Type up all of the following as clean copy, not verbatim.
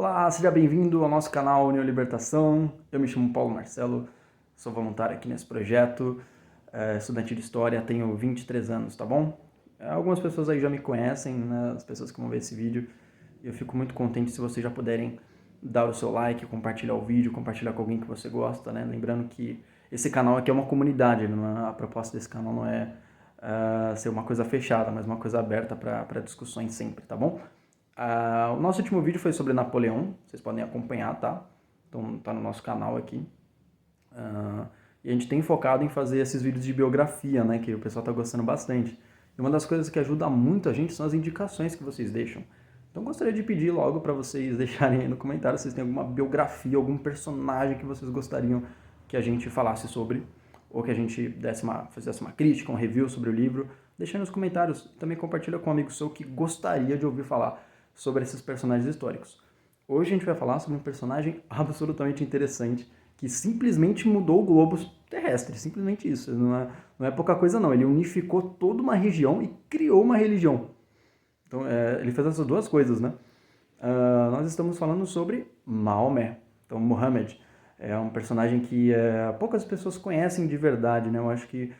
Olá, seja bem-vindo ao nosso canal Neolibertação. Eu me chamo Paulo Marcelo, sou voluntário aqui nesse projeto, estudante de História, tenho 23 anos, tá bom? Algumas pessoas aí já me conhecem, né, as pessoas que vão ver esse vídeo, e eu fico muito contente se vocês já puderem dar o seu like, compartilhar o vídeo, compartilhar com alguém que você gosta, né? Lembrando que esse canal aqui é uma comunidade, a proposta desse canal não é ser uma coisa fechada, mas uma coisa aberta para discussões sempre, tá bom? O nosso último vídeo foi sobre Napoleão, vocês podem acompanhar, tá? Então tá no nosso canal aqui. E a gente tem focado em fazer esses vídeos de biografia, né? Que o pessoal tá gostando bastante. E uma das coisas que ajuda muito a gente são as indicações que vocês deixam. Então gostaria de pedir logo para vocês deixarem aí no comentário se vocês têm alguma biografia, algum personagem que vocês gostariam que a gente falasse sobre, ou que a gente fizesse uma crítica, um review sobre o livro. Deixa aí nos comentários. Também compartilha com um amigo seu que gostaria de ouvir falar sobre esses personagens históricos. Hoje a gente vai falar sobre um personagem absolutamente interessante que simplesmente mudou o globo terrestre, simplesmente isso. Não é pouca coisa não, ele unificou toda uma região e criou uma religião. Então ele fez essas duas coisas, né? Nós estamos falando sobre Maomé. Então Muhammad é um personagem que poucas pessoas conhecem de verdade, né? Eu acho que,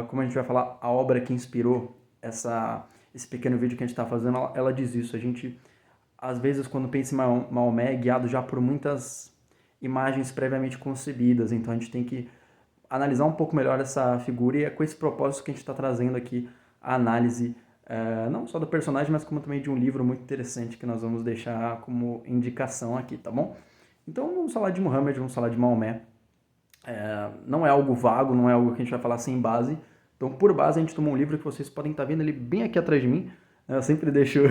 como a gente vai falar, a obra que inspirou esse pequeno vídeo que a gente está fazendo, ela diz isso. A gente, às vezes, quando pensa em Maomé, é guiado já por muitas imagens previamente concebidas. Então a gente tem que analisar um pouco melhor essa figura e é com esse propósito que a gente está trazendo aqui a análise, não só do personagem, mas como também de um livro muito interessante que nós vamos deixar como indicação aqui, tá bom? Então vamos falar de Muhammad, vamos falar de Maomé. Não é algo vago, não é algo que a gente vai falar sem base. Então, por base, a gente tomou um livro que vocês podem estar vendo ele bem aqui atrás de mim. Eu sempre deixo,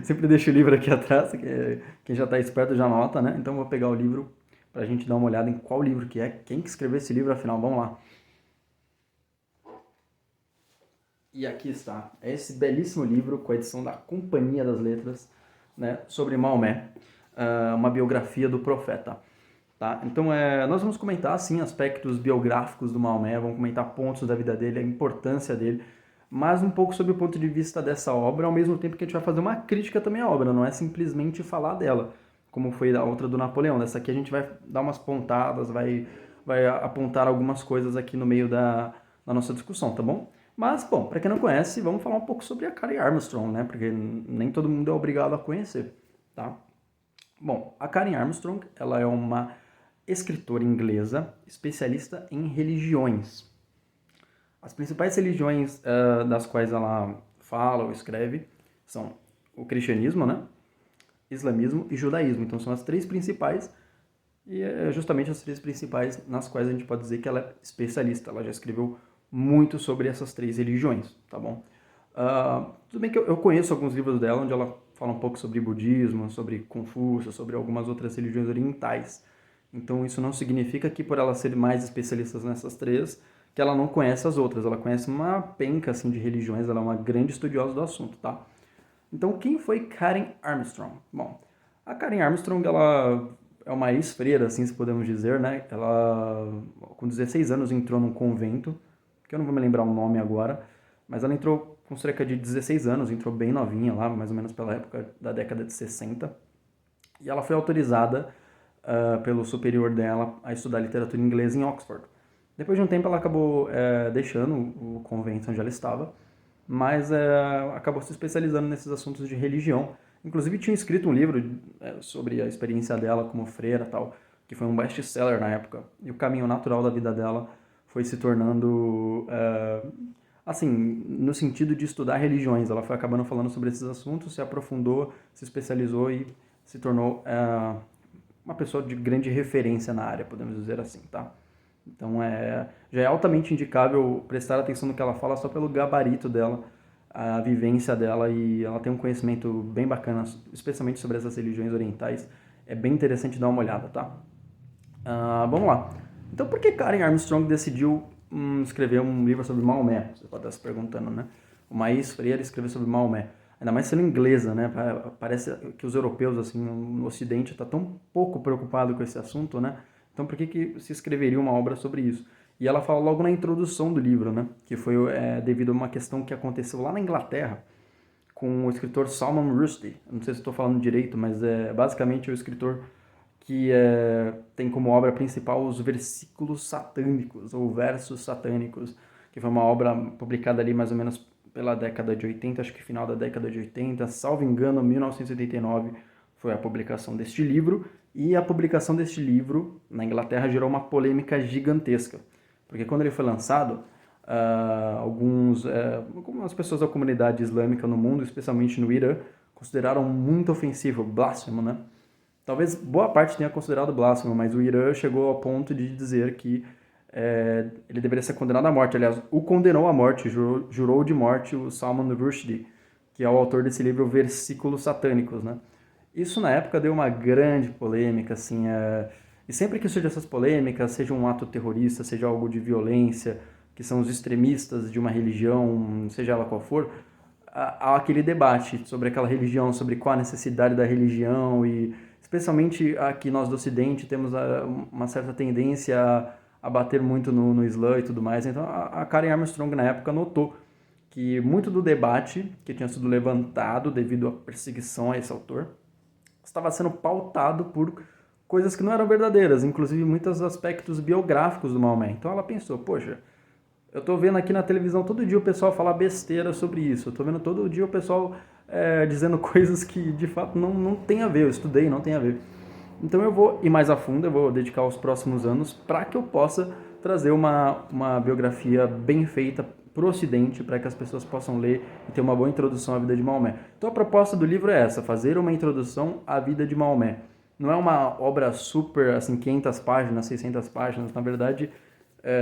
sempre deixo o livro aqui atrás, que quem já está esperto já nota, né? Então, eu vou pegar o livro para a gente dar uma olhada em qual livro que é, quem que escreveu esse livro, afinal, vamos lá. E aqui está, é esse belíssimo livro com a edição da Companhia das Letras, né, sobre Maomé, uma biografia do profeta. Tá? Então, nós vamos comentar, sim, aspectos biográficos do Maomé, vamos comentar pontos da vida dele, a importância dele, mas um pouco sobre o ponto de vista dessa obra, ao mesmo tempo que a gente vai fazer uma crítica também à obra, não é simplesmente falar dela, como foi a outra do Napoleão. Nessa aqui a gente vai dar umas pontadas, vai apontar algumas coisas aqui no meio da nossa discussão, tá bom? Mas, bom, para quem não conhece, vamos falar um pouco sobre a Karen Armstrong, né? Porque nem todo mundo é obrigado a conhecer, tá? Bom, a Karen Armstrong, ela é uma escritora inglesa, especialista em religiões. As principais religiões das quais ela fala ou escreve são o cristianismo, né? Islamismo e judaísmo. Então são as três principais e é justamente as três principais nas quais a gente pode dizer que ela é especialista. Ela já escreveu muito sobre essas três religiões, tá bom? Tudo bem que eu conheço alguns livros dela onde ela fala um pouco sobre budismo, sobre Confúcio, sobre algumas outras religiões orientais. Então isso não significa que por ela ser mais especialista nessas três, que ela não conhece as outras. Ela conhece uma penca assim, de religiões, ela é uma grande estudiosa do assunto, tá? Então quem foi Karen Armstrong? Bom, a Karen Armstrong, ela é uma ex-freira, assim se podemos dizer, né? Ela, com 16 anos, entrou num convento, que eu não vou me lembrar o nome agora, mas ela entrou com cerca de 16 anos, entrou bem novinha lá, mais ou menos pela época da década de 60, e ela foi autorizada pelo superior dela a estudar literatura inglesa em Oxford. Depois de um tempo ela acabou deixando o convento onde ela estava, mas acabou se especializando nesses assuntos de religião. Inclusive tinha escrito um livro sobre a experiência dela como freira e tal, que foi um best-seller na época. E o caminho natural da vida dela foi se tornando, assim, no sentido de estudar religiões. Ela foi acabando falando sobre esses assuntos, se aprofundou, se especializou e se tornou uma pessoa de grande referência na área, podemos dizer assim, tá? Então já é altamente indicável prestar atenção no que ela fala só pelo gabarito dela, a vivência dela, e ela tem um conhecimento bem bacana, especialmente sobre essas religiões orientais. É bem interessante dar uma olhada, tá? Vamos lá. Então por que Karen Armstrong decidiu escrever um livro sobre Maomé? Você pode estar se perguntando, né? Uma ex-freira escrever sobre Maomé. Ainda mais sendo inglesa, né? Parece que os europeus, assim, no Ocidente, estão tão pouco preocupados com esse assunto, né? Então por que se escreveria uma obra sobre isso? E ela fala logo na introdução do livro, né? Que foi devido a uma questão que aconteceu lá na Inglaterra, com o escritor Salman Rushdie. Não sei se estou falando direito, mas é basicamente o escritor que tem como obra principal os versículos satânicos, ou versos satânicos, que foi uma obra publicada ali mais ou menos pela década de 80, acho que final da década de 80, salvo engano, 1989 foi a publicação deste livro, e a publicação deste livro na Inglaterra gerou uma polêmica gigantesca, porque quando ele foi lançado, algumas pessoas da comunidade islâmica no mundo, especialmente no Irã, consideraram muito ofensivo, blasfemo, né? Talvez boa parte tenha considerado blasfemo, mas o Irã chegou ao ponto de dizer que ele deveria ser condenado à morte. Aliás, o condenou à morte, jurou de morte o Salman Rushdie, que é o autor desse livro Versículos Satânicos, né? Isso na época deu uma grande polêmica, assim, e sempre que surgem essas polêmicas, seja um ato terrorista, seja algo de violência, que são os extremistas de uma religião, seja ela qual for, há aquele debate sobre aquela religião, sobre qual a necessidade da religião, e especialmente aqui nós do Ocidente temos uma certa tendência a bater muito no Islã e tudo mais. Então a Karen Armstrong na época notou que muito do debate que tinha sido levantado devido à perseguição a esse autor estava sendo pautado por coisas que não eram verdadeiras, inclusive muitos aspectos biográficos do Maomé. Então ela pensou, poxa, eu tô vendo aqui na televisão todo dia o pessoal falar besteira sobre isso, eu tô vendo todo dia o pessoal dizendo coisas que de fato não tem a ver, eu estudei, não tem a ver. Então eu vou ir mais a fundo, eu vou dedicar os próximos anos para que eu possa trazer uma biografia bem feita para o Ocidente, para que as pessoas possam ler e ter uma boa introdução à vida de Maomé. Então a proposta do livro é essa, fazer uma introdução à vida de Maomé. Não é uma obra super, assim, 500 páginas, 600 páginas, na verdade,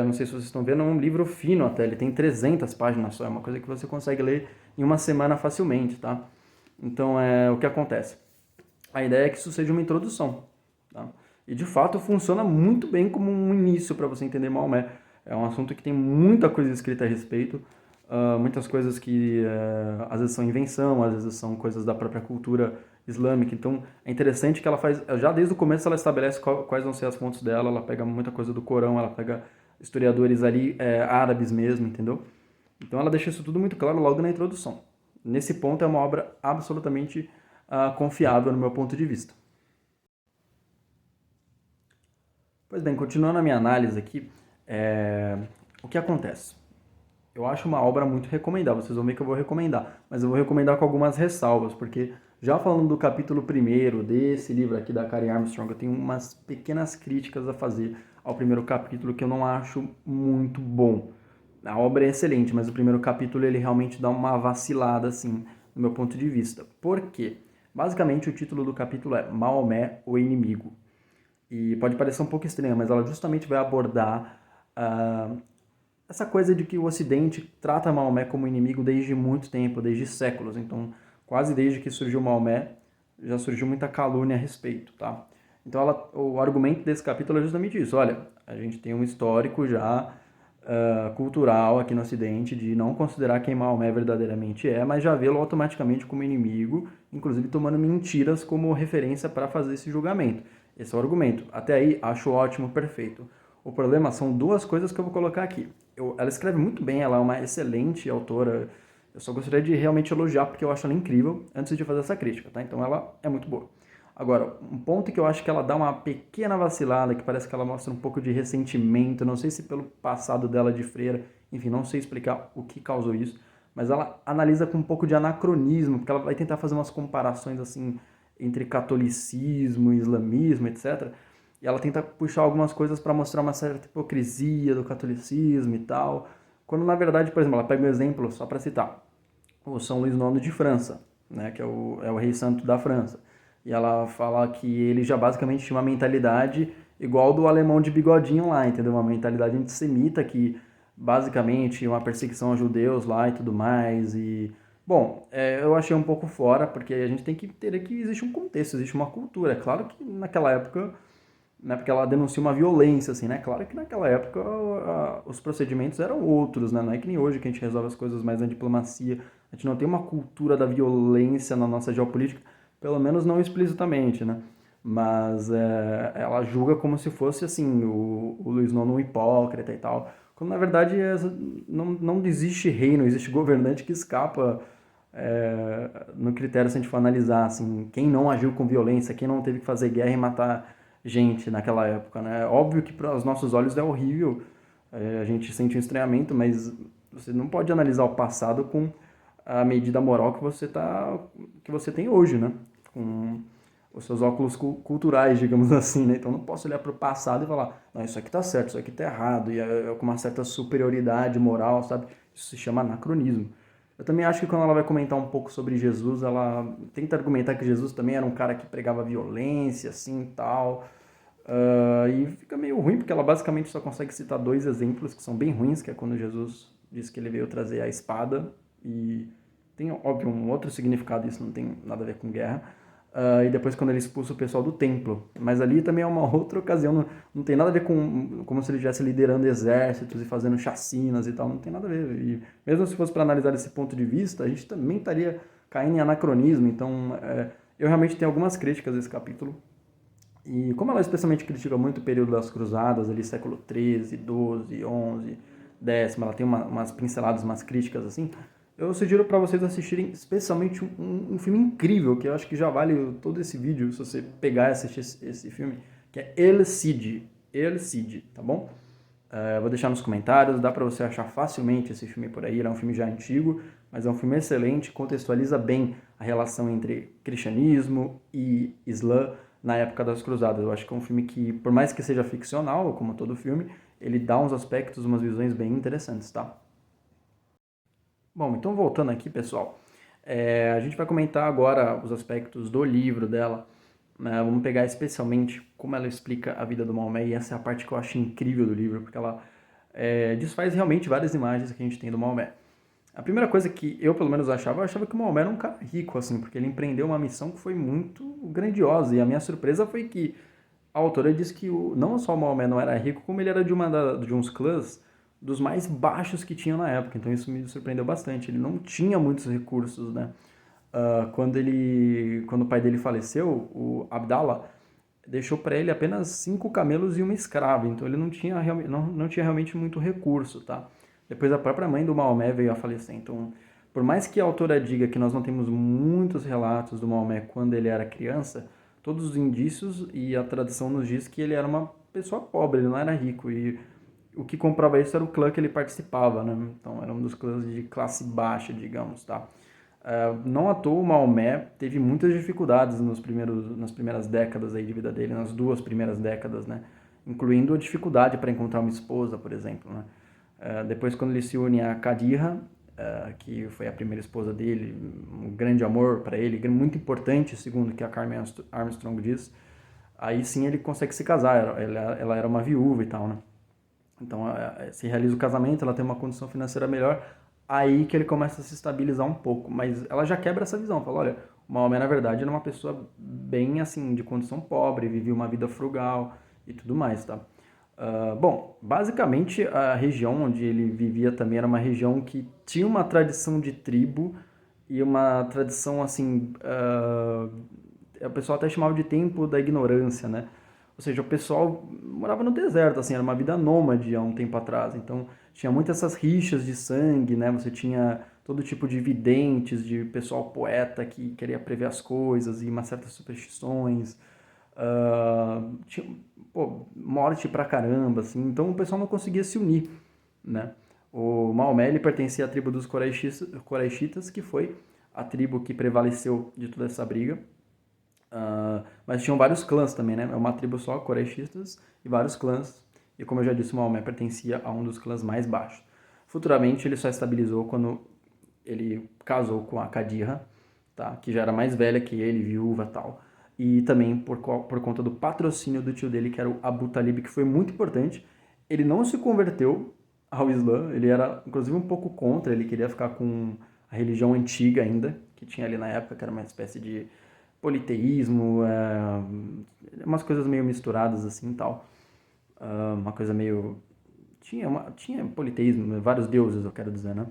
não sei se vocês estão vendo, é um livro fino até, ele tem 300 páginas só, é uma coisa que você consegue ler em uma semana facilmente, tá? Então, o que acontece? A ideia é que isso seja uma introdução, tá? E de fato funciona muito bem como um início para você entender Maomé. É um assunto que tem muita coisa escrita a respeito, muitas coisas que às vezes são invenção, às vezes são coisas da própria cultura islâmica. Então é interessante que ela faz, já desde o começo ela estabelece quais vão ser as fontes dela, ela pega muita coisa do Corão, ela pega historiadores ali árabes mesmo, entendeu? Então ela deixa isso tudo muito claro logo na introdução. Nesse ponto é uma obra absolutamente confiável no meu ponto de vista. Pois bem, continuando a minha análise aqui, o que acontece? Eu acho uma obra muito recomendável, vocês vão ver que eu vou recomendar, mas eu vou recomendar com algumas ressalvas, porque já falando do capítulo 1º desse livro aqui da Karen Armstrong, eu tenho umas pequenas críticas a fazer ao primeiro capítulo que eu não acho muito bom. A obra é excelente, mas o primeiro capítulo ele realmente dá uma vacilada, assim, do meu ponto de vista. Por quê? Basicamente o título do capítulo é Maomé, o Inimigo. E pode parecer um pouco estranho, mas ela justamente vai abordar essa coisa de que o Ocidente trata Maomé como inimigo desde muito tempo, desde séculos. Então, quase desde que surgiu Maomé, já surgiu muita calúnia a respeito, tá? Então, o argumento desse capítulo é justamente isso. Olha, a gente tem um histórico já cultural aqui no Ocidente de não considerar quem Maomé verdadeiramente é, mas já vê-lo automaticamente como inimigo, inclusive tomando mentiras como referência para fazer esse julgamento. Esse é o argumento. Até aí, acho ótimo, perfeito. O problema são duas coisas que eu vou colocar aqui. Ela escreve muito bem, ela é uma excelente autora. Eu só gostaria de realmente elogiar porque eu acho ela incrível antes de fazer essa crítica, tá? Então ela é muito boa. Agora, um ponto que eu acho que ela dá uma pequena vacilada, que parece que ela mostra um pouco de ressentimento, não sei se pelo passado dela de freira, enfim, não sei explicar o que causou isso, mas ela analisa com um pouco de anacronismo, porque ela vai tentar fazer umas comparações assim entre catolicismo, islamismo, etc. E ela tenta puxar algumas coisas para mostrar uma certa hipocrisia do catolicismo e tal, quando na verdade, por exemplo, ela pega um exemplo, só para citar, o São Luís IX de França, né, que é o rei santo da França. E ela fala que ele já basicamente tinha uma mentalidade igual do alemão de bigodinho lá, entendeu? Uma mentalidade antissemita que basicamente uma perseguição aos judeus lá e tudo mais. E bom, eu achei um pouco fora, porque a gente tem que entender que existe um contexto, existe uma cultura. É claro que naquela época, né, porque ela denuncia uma violência, assim, né? Claro que naquela época os procedimentos eram outros, né? Não é que nem hoje que a gente resolve as coisas mais na diplomacia. A gente não tem uma cultura da violência na nossa geopolítica, pelo menos não explicitamente, né? Mas ela julga como se fosse, assim, o Luiz IX um hipócrita e tal. Quando, na verdade, não existe rei, não existe governante que escapa no critério, se a gente for analisar, assim, quem não agiu com violência, quem não teve que fazer guerra e matar gente naquela época, né? Óbvio que para os nossos olhos é horrível, a gente sente um estranhamento, mas você não pode analisar o passado com a medida moral que você tem hoje, né? Com os seus óculos culturais, digamos assim, né? Então não posso olhar para o passado e falar, não, isso aqui tá certo, isso aqui tá errado, e com uma certa superioridade moral, sabe? Isso se chama anacronismo. Eu também acho que quando ela vai comentar um pouco sobre Jesus, ela tenta argumentar que Jesus também era um cara que pregava violência, assim, e tal. E fica meio ruim, porque ela basicamente só consegue citar dois exemplos que são bem ruins, que é quando Jesus diz que ele veio trazer a espada, e tem, óbvio, um outro significado, isso não tem nada a ver com guerra. E depois quando ele expulsa o pessoal do templo. Mas ali também é uma outra ocasião, não tem nada a ver com como se ele estivesse liderando exércitos e fazendo chacinas e tal, não tem nada a ver. E mesmo se fosse para analisar desse ponto de vista, a gente também estaria caindo em anacronismo. Então, eu realmente tenho algumas críticas a esse capítulo. E como ela especialmente critica muito o período das cruzadas, ali século XIII, XII, XI, X, ela tem umas pinceladas, umas críticas assim, eu sugiro para vocês assistirem especialmente um filme incrível, que eu acho que já vale todo esse vídeo, se você pegar e assistir esse filme, que é El Cid, El Cid, tá bom? Eu vou deixar nos comentários, dá para você achar facilmente esse filme por aí, ele é um filme já antigo, mas é um filme excelente, contextualiza bem a relação entre cristianismo e islã na época das cruzadas. Eu acho que é um filme que, por mais que seja ficcional, como todo filme, ele dá uns aspectos, umas visões bem interessantes, tá? Bom, então voltando aqui, pessoal, a gente vai comentar agora os aspectos do livro dela, né? Vamos pegar especialmente como ela explica a vida do Maomé, e essa é a parte que eu acho incrível do livro, porque ela desfaz realmente várias imagens que a gente tem do Maomé. A primeira coisa que eu, pelo menos, eu achava que o Maomé era um cara rico, assim, porque ele empreendeu uma missão que foi muito grandiosa, e a minha surpresa foi que a autora diz que não só o Maomé não era rico, como ele era de uns clãs dos mais baixos que tinham na época. Então isso me surpreendeu bastante. Ele não tinha muitos recursos, né? Quando o pai dele faleceu, o Abdallah deixou para ele apenas 5 camelos e uma escrava. Então ele não tinha realmente muito recurso, tá? Depois a própria mãe do Maomé veio a falecer. Então, por mais que a autora diga que nós não temos muitos relatos do Maomé quando ele era criança, todos os indícios e a tradição nos diz que ele era uma pessoa pobre, ele não era rico. E o que comprova isso era o clã que ele participava, né? Então era um dos clãs de classe baixa, digamos, tá? Não à toa o Maomé teve muitas dificuldades nas primeiras décadas aí de vida dele, nas 2 primeiras décadas, né? Incluindo a dificuldade para encontrar uma esposa, por exemplo, né? Depois, quando ele se une a Khadija, que foi a primeira esposa dele, um grande amor para ele, muito importante, segundo o que a Carmen Armstrong diz, aí sim ele consegue se casar. Ela era uma viúva e tal, né? Então, se realiza o casamento, ela tem uma condição financeira melhor, aí que ele começa a se estabilizar um pouco. Mas ela já quebra essa visão, fala, olha, o Maomé, na verdade, era uma pessoa bem, assim, de condição pobre, vivia uma vida frugal e tudo mais, tá? Bom, basicamente a região onde ele vivia também era uma região que tinha uma tradição de tribo e uma tradição assim, o pessoal até chamava de tempo da ignorância, né? Ou seja, o pessoal morava no deserto, assim, era uma vida nômade há um tempo atrás. Então tinha muitas essas rixas de sangue, né? Você tinha todo tipo de videntes, de pessoal poeta que queria prever as coisas e umas certas superstições. Tinha, morte pra caramba, assim, então o pessoal não conseguia se unir, né? O Maomé, ele pertencia à tribo dos Quraishitas, que foi a tribo que prevaleceu de toda essa briga, mas tinham vários clãs também, né? É uma tribo só, Quraishitas, e vários clãs, e como eu já disse, o Maomé pertencia a um dos clãs mais baixos. Futuramente ele só estabilizou quando ele casou com a Khadija, tá? Que já era mais velha que ele, viúva e tal. E também por conta do patrocínio do tio dele, que era o Abu Talib, que foi muito importante. Ele não se converteu ao Islã, ele era inclusive um pouco contra, ele queria ficar com a religião antiga ainda, que tinha ali na época, que era uma espécie de politeísmo, umas coisas meio misturadas assim e tal. Uma coisa meio... Tinha politeísmo, vários deuses, eu quero dizer, né?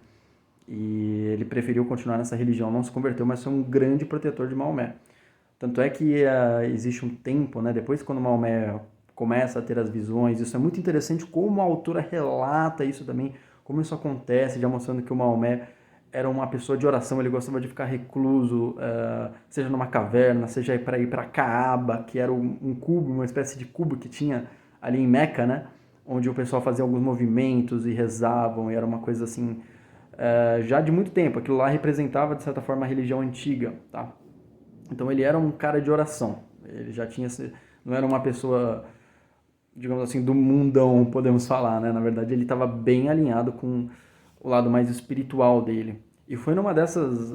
E ele preferiu continuar nessa religião, não se converteu, mas foi um grande protetor de Maomé. Tanto é que existe um tempo, né, depois quando Maomé começa a ter as visões, isso é muito interessante como a autora relata isso também, como isso acontece, já mostrando que o Maomé era uma pessoa de oração, ele gostava de ficar recluso, seja numa caverna, seja para ir para Kaaba, que era um cubo, uma espécie de cubo que tinha ali em Meca, né? Onde o pessoal fazia alguns movimentos e rezavam, e era uma coisa assim, já de muito tempo. Aquilo lá representava, de certa forma, a religião antiga, tá? Então ele era um cara de oração. Ele já tinha, não era uma pessoa, digamos assim, do mundão, podemos falar, né? Na verdade, ele estava bem alinhado com o lado mais espiritual dele. E foi numa dessas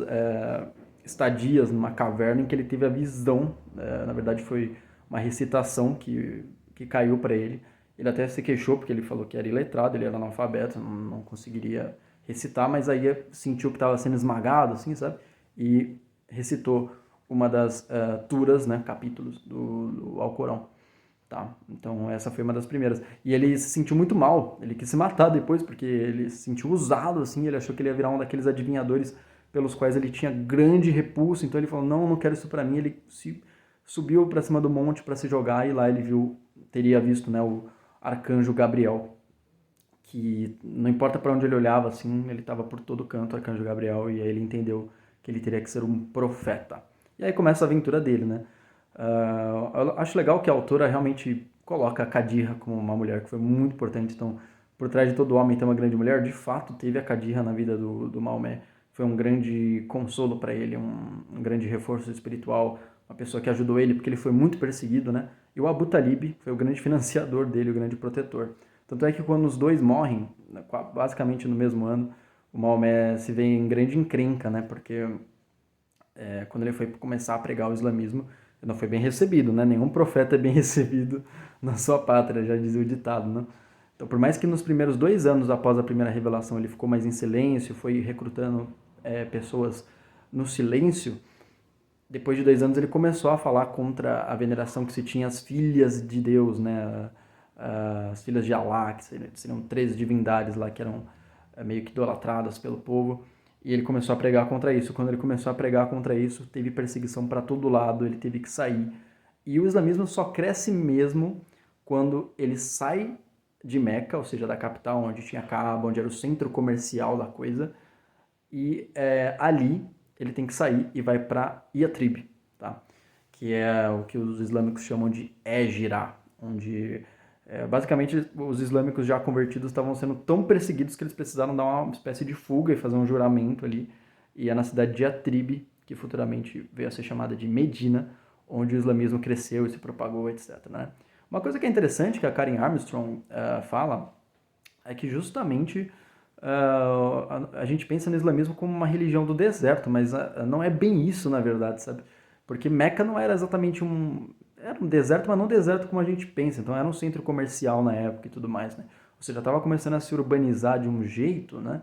estadias numa caverna em que ele teve a visão, na verdade foi uma recitação que caiu para ele. Ele até se queixou porque ele falou que era iletrado, ele era analfabeto, não conseguiria recitar, mas aí sentiu que estava sendo esmagado, assim, sabe? E recitou uma das turas, né, capítulos do Alcorão. Tá? Então essa foi uma das primeiras. E ele se sentiu muito mal, ele quis se matar depois, porque ele se sentiu usado, assim, ele achou que ele ia virar um daqueles adivinhadores pelos quais ele tinha grande repulso, então ele falou, não quero isso pra mim, ele subiu pra cima do monte pra se jogar, e lá ele teria visto, né, o arcanjo Gabriel, que não importa pra onde ele olhava, assim, ele estava por todo canto, o arcanjo Gabriel, e aí ele entendeu que ele teria que ser um profeta. E aí começa a aventura dele, né? Eu acho legal que a autora realmente coloca a Khadija como uma mulher que foi muito importante. Então, por trás de todo homem tem uma grande mulher. De fato, teve a Khadija na vida do Maomé. Foi um grande consolo para ele, um grande reforço espiritual, uma pessoa que ajudou ele, porque ele foi muito perseguido, né? E o Abu Talib foi o grande financiador dele, o grande protetor. Tanto é que quando os dois morrem, basicamente no mesmo ano, o Maomé se vê em grande encrenca, né? Porque quando ele foi começar a pregar o islamismo, não foi bem recebido, né? Nenhum profeta é bem recebido na sua pátria, já dizia o ditado, né? Então, por mais que nos primeiros 2 anos após a primeira revelação ele ficou mais em silêncio, foi recrutando pessoas no silêncio, depois de 2 anos ele começou a falar contra a veneração que se tinha às filhas de Deus, né? As filhas de Alá, que seriam 13 divindades lá que eram meio que idolatradas pelo povo. E ele começou a pregar contra isso. Quando ele começou a pregar contra isso, teve perseguição para todo lado, ele teve que sair. E o islamismo só cresce mesmo quando ele sai de Meca, ou seja, da capital, onde tinha Kaaba, onde era o centro comercial da coisa, e ali ele tem que sair e vai para Yatrib, tá? Que é o que os islâmicos chamam de Égira, onde basicamente os islâmicos já convertidos estavam sendo tão perseguidos que eles precisaram dar uma espécie de fuga e fazer um juramento ali. E é na cidade de Yatrib, que futuramente veio a ser chamada de Medina, onde o islamismo cresceu e se propagou, etc. Né? Uma coisa que é interessante que a Karen Armstrong fala é que justamente a gente pensa no islamismo como uma religião do deserto, mas não é bem isso, na verdade, sabe? Porque Meca não era exatamente era um deserto, mas não deserto como a gente pensa. Então era um centro comercial na época e tudo mais, né? Ou seja, estava começando a se urbanizar de um jeito, né?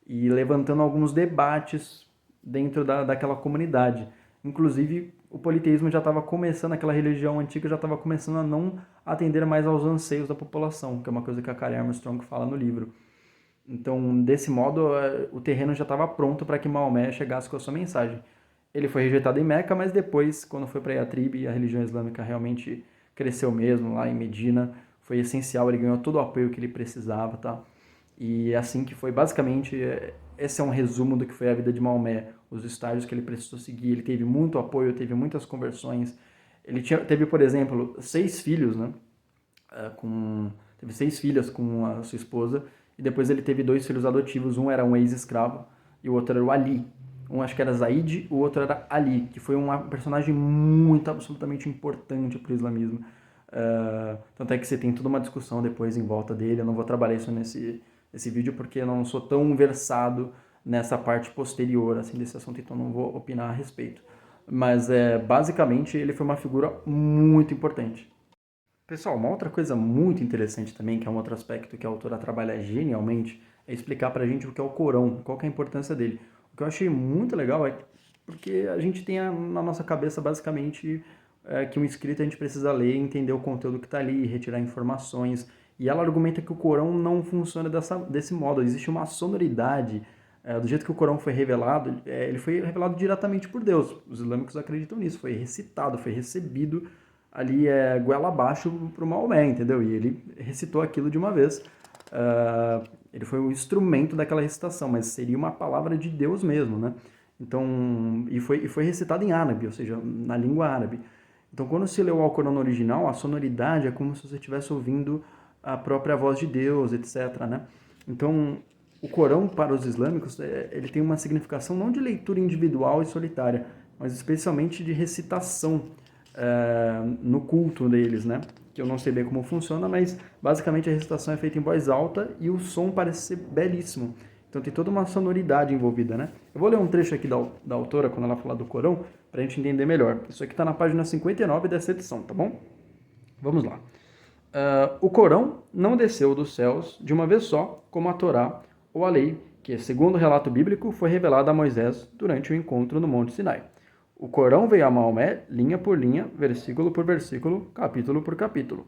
E levantando alguns debates dentro daquela comunidade. Inclusive, o politeísmo já estava começando, aquela religião antiga já estava começando a não atender mais aos anseios da população, que é uma coisa que a Karen Armstrong fala no livro. Então, desse modo, o terreno já estava pronto para que Maomé chegasse com a sua mensagem. Ele foi rejeitado em Meca, mas depois, quando foi para Yatrib, a religião islâmica realmente cresceu mesmo lá em Medina. Foi essencial, ele ganhou todo o apoio que ele precisava, tá? E assim que foi, basicamente, esse é um resumo do que foi a vida de Maomé, os estágios que ele precisou seguir. Ele teve muito apoio, teve muitas conversões. Ele teve, por exemplo, 6 filhos, né? Teve 6 filhas com a sua esposa, e depois ele teve 2 filhos adotivos, um era um ex-escravo e o outro era o Ali. Um acho que era Zaid, o outro era Ali, que foi um personagem muito, absolutamente importante para o islamismo. Tanto é que você tem toda uma discussão depois em volta dele. Eu não vou trabalhar isso nesse vídeo porque eu não sou tão versado nessa parte posterior assim, desse assunto, então não vou opinar a respeito. Mas basicamente ele foi uma figura muito importante. Pessoal, uma outra coisa muito interessante também, que é um outro aspecto que a autora trabalha genialmente, é explicar pra gente o que é o Corão, qual que é a importância dele. O que eu achei muito legal é porque a gente tem na nossa cabeça basicamente que um escrito a gente precisa ler, entender o conteúdo que está ali, retirar informações. E ela argumenta que o Corão não funciona desse modo. Existe uma sonoridade. Do jeito que o Corão foi revelado, ele foi revelado diretamente por Deus. Os islâmicos acreditam nisso. Foi recitado, foi recebido ali goela abaixo para o Maomé, entendeu? E ele recitou aquilo de uma vez. Ele foi o instrumento daquela recitação, mas seria uma palavra de Deus mesmo, né? Então, e foi recitado em árabe, ou seja, na língua árabe. Então, quando se lê o Alcorão no original, a sonoridade é como se você estivesse ouvindo a própria voz de Deus, etc, né? Então, o Corão para os islâmicos, ele tem uma significação não de leitura individual e solitária, mas especialmente de recitação no culto deles, né? Que eu não sei bem como funciona, mas basicamente a recitação é feita em voz alta e o som parece ser belíssimo. Então tem toda uma sonoridade envolvida, né? Eu vou ler um trecho aqui da autora, quando ela fala do Corão, para a gente entender melhor. Isso aqui está na página 59 dessa edição, tá bom? Vamos lá. O Corão não desceu dos céus de uma vez só, como a Torá ou a lei, que, segundo o relato bíblico, foi revelada a Moisés durante o encontro no Monte Sinai. O Corão veio a Maomé, linha por linha, versículo por versículo, capítulo por capítulo.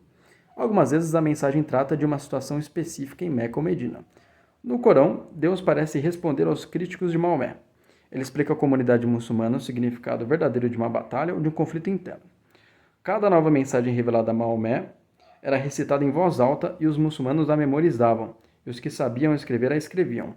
Algumas vezes a mensagem trata de uma situação específica em Meca ou Medina. No Corão, Deus parece responder aos críticos de Maomé. Ele explica à comunidade muçulmana o significado verdadeiro de uma batalha ou de um conflito interno. Cada nova mensagem revelada a Maomé era recitada em voz alta e os muçulmanos a memorizavam, e os que sabiam escrever a escreviam.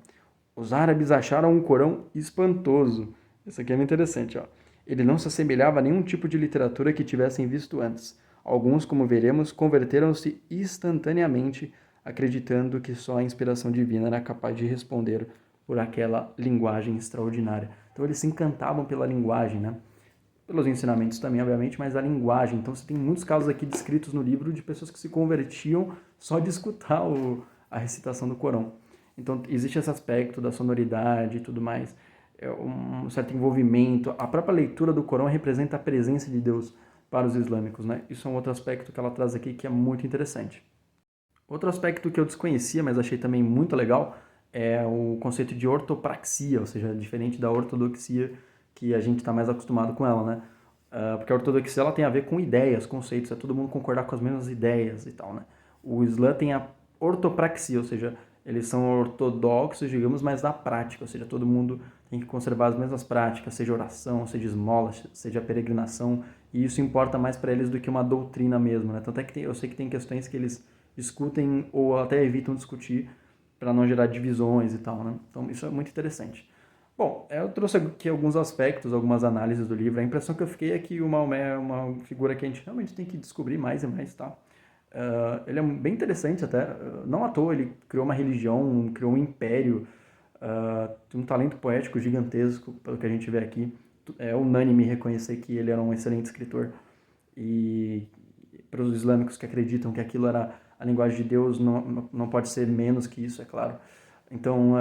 Os árabes acharam um Corão espantoso. Isso aqui é muito interessante, ó. Ele não se assemelhava a nenhum tipo de literatura que tivessem visto antes. Alguns, como veremos, converteram-se instantaneamente, acreditando que só a inspiração divina era capaz de responder por aquela linguagem extraordinária. Então eles se encantavam pela linguagem, né? Pelos ensinamentos também, obviamente, mas a linguagem. Então você tem muitos casos aqui descritos no livro de pessoas que se convertiam só de escutar a recitação do Corão. Então existe esse aspecto da sonoridade e tudo mais, um certo envolvimento. A própria leitura do Corão representa a presença de Deus para os islâmicos, né? Isso é um outro aspecto que ela traz aqui que é muito interessante. Outro aspecto que eu desconhecia, mas achei também muito legal, é o conceito de ortopraxia, ou seja, diferente da ortodoxia que a gente está mais acostumado com ela, né? Porque a ortodoxia ela tem a ver com ideias, conceitos, é todo mundo concordar com as mesmas ideias e tal, né? O Islã tem a ortopraxia, ou seja, eles são ortodoxos, digamos, mas na prática, ou seja, todo mundo tem que conservar as mesmas práticas, seja oração, seja esmola, seja peregrinação, e isso importa mais para eles do que uma doutrina mesmo, né? Tanto é que eu sei que tem questões que eles discutem ou até evitam discutir para não gerar divisões e tal, né? Então isso é muito interessante. Bom, eu trouxe aqui alguns aspectos, algumas análises do livro. A impressão que eu fiquei é que o Maomé é uma figura que a gente realmente tem que descobrir mais e mais, tá? Ele é bem interessante até. Não à toa, ele criou uma religião, criou um império, tem um talento poético gigantesco, pelo que a gente vê aqui. É unânime reconhecer que ele era um excelente escritor. E para os islâmicos que acreditam que aquilo era a linguagem de Deus, não pode ser menos que isso, é claro. Então,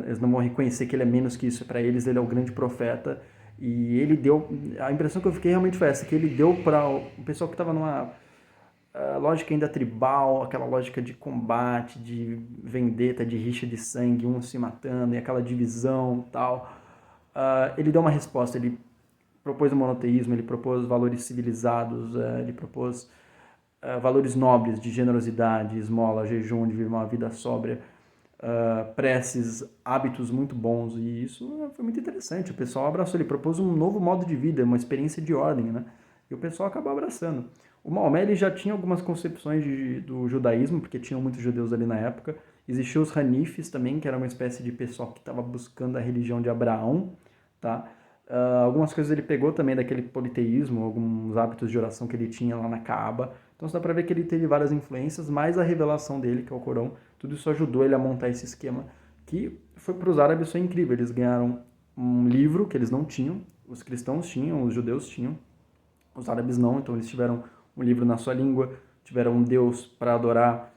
eles não vão reconhecer que ele é menos que isso. Para eles, ele é o grande profeta. E ele deu... A impressão que eu fiquei realmente foi essa, que ele deu para o pessoal que estava numa lógica ainda tribal, aquela lógica de combate, de vendetta, de rixa de sangue, um se matando, e aquela divisão e tal. Ele deu uma resposta, ele propôs o monoteísmo, ele propôs valores civilizados, ele propôs valores nobres de generosidade, esmola, jejum, de viver uma vida sóbria, preces, hábitos muito bons, e isso foi muito interessante. O pessoal abraçou, ele propôs um novo modo de vida, uma experiência de ordem, né? E o pessoal acabou abraçando. O Maomé ele já tinha algumas concepções do judaísmo, porque tinham muitos judeus ali na época. Existiam os Hanifes também, que era uma espécie de pessoal que estava buscando a religião de Abraão, tá? Algumas coisas ele pegou também daquele politeísmo, alguns hábitos de oração que ele tinha lá na Caaba. Então dá para ver que ele teve várias influências, mas a revelação dele, que é o Corão, tudo isso ajudou ele a montar esse esquema, que foi para os árabes foi incrível. Eles ganharam um livro que eles não tinham, os cristãos tinham, os judeus tinham, os árabes não, então eles tiveram um livro na sua língua, tiveram um Deus para adorar,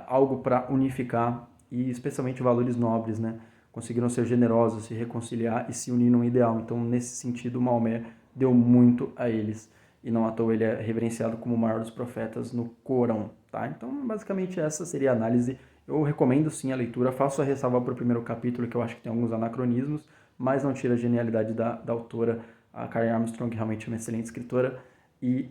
algo para unificar e especialmente valores nobres, né? Conseguiram ser generosos, se reconciliar e se unir num ideal. Então, nesse sentido, Maomé deu muito a eles. E não à toa ele é reverenciado como o maior dos profetas no Corão, tá? Então, basicamente, essa seria a análise. Eu recomendo sim a leitura. Faço a ressalva para o primeiro capítulo, que eu acho que tem alguns anacronismos, mas não tira a genialidade da autora. A Karen Armstrong realmente é uma excelente escritora. E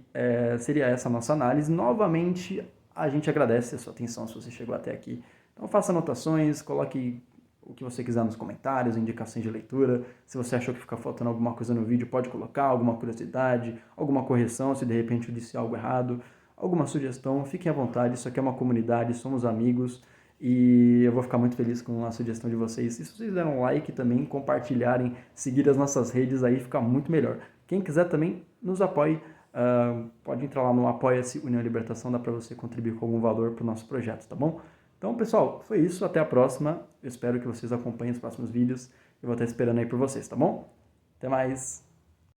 seria essa a nossa análise. Novamente, a gente agradece a sua atenção se você chegou até aqui. Então, faça anotações, coloque o que você quiser nos comentários, indicações de leitura. Se você achou que fica faltando alguma coisa no vídeo, pode colocar alguma curiosidade, alguma correção, se de repente eu disse algo errado, alguma sugestão, fiquem à vontade. Isso aqui é uma comunidade, somos amigos E eu vou ficar muito feliz com a sugestão de vocês. E se vocês deram um like também, compartilharem, seguir as nossas redes aí, fica muito melhor. Quem quiser também, nos apoie. Pode entrar lá no Apoia-se União Libertação, dá para você contribuir com algum valor para o nosso projeto, tá bom? Então, pessoal, foi isso. Até a próxima. Eu espero que vocês acompanhem os próximos vídeos. Eu vou estar esperando aí por vocês, tá bom? Até mais!